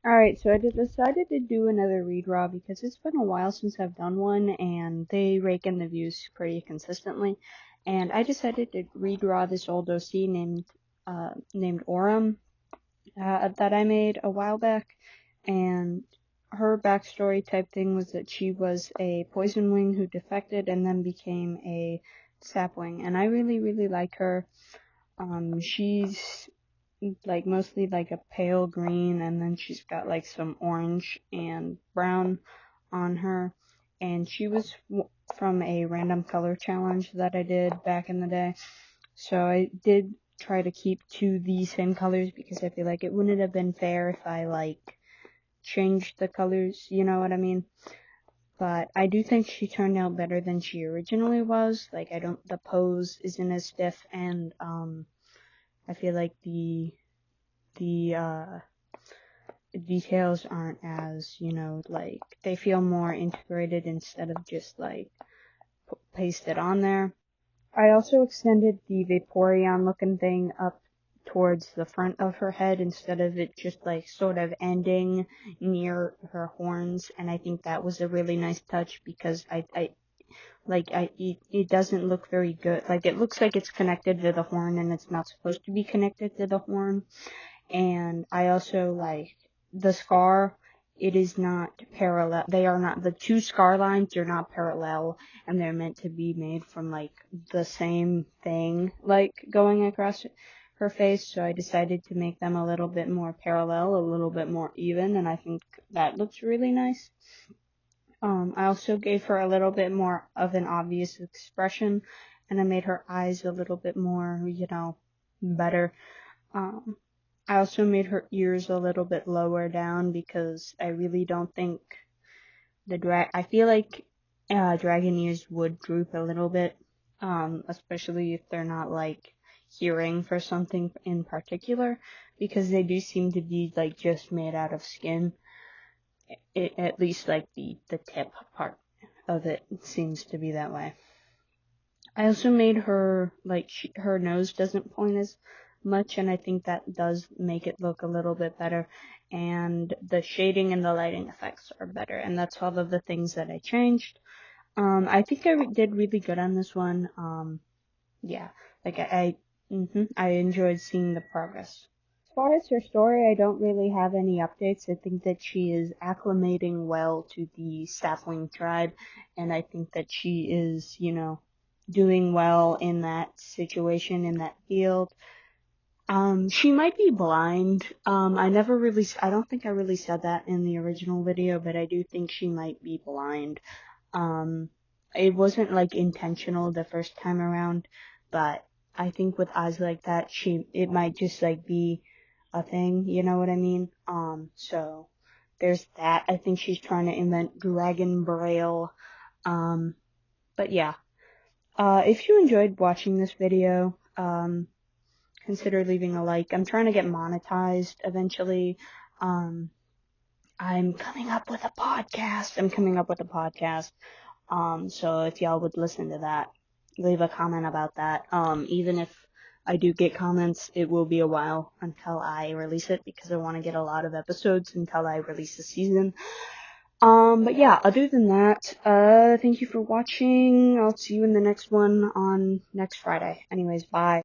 Alright, so I decided to do another redraw because it's been a while since I've done one and they rake in the views pretty consistently. And I decided to redraw this old OC named Orem that I made a while back. And her backstory type thing was that she was a poison wing who defected and then became a sapwing. And I really, really like her. She's like mostly like a pale green, and then she's got like some orange and brown on her. And she was from a random color challenge that I did back in the day. So I did try to keep to the same colors because I feel like it wouldn't have been fair if I like changed the colors, you know what I mean? But I do think she turned out better than she originally was. Like the pose isn't as stiff, and I feel like the details aren't as, like, they feel more integrated instead of just, like, pasted on there. I also extended the Vaporeon looking thing up towards the front of her head instead of it just, like, sort of ending near her horns, and I think that was a really nice touch because it doesn't look very good. Like, it looks like it's connected to the horn and it's not supposed to be connected to the horn. And I also like the scar. It is not parallel. They are not, the two scar lines are not parallel, and they're meant to be made from like the same thing, like going across her face. So I decided to make them a little bit more parallel, a little bit more even, and I think that looks really nice. I also gave her a little bit more of an obvious expression, and I made her eyes a little bit more, better. Um, I also made her ears a little bit lower down because I really don't think I feel like dragon ears would droop a little bit, especially if they're not like hearing for something in particular, because they do seem to be like just made out of skin. At least like the tip part of it seems to be that way. I also made her, like, her nose doesn't point as much, and I think that does make it look a little bit better, and the shading and the lighting effects are better, and that's all of the things that I changed. I think I did really good on this one. Yeah, like, I enjoyed seeing the progress. As far as her story, I don't really have any updates. I think that she is acclimating well to the sapling tribe, and I think that she is, doing well in that situation, in that field. She might be blind. I don't think I really said that in the original video, but I do think she might be blind. Um, it wasn't like intentional the first time around, but I think with eyes like that, it might just like be a thing, you know what I mean? So there's that. I think she's trying to invent Dragon Braille. But yeah. If you enjoyed watching this video, consider leaving a like. I'm trying to get monetized eventually. Um, I'm coming up with a podcast. So if y'all would listen to that, leave a comment about that. Even if I do get comments, it will be a while until I release it because I want to get a lot of episodes until I release the season. But yeah, other than that, thank you for watching. I'll see you in the next one on next Friday. Anyways, bye.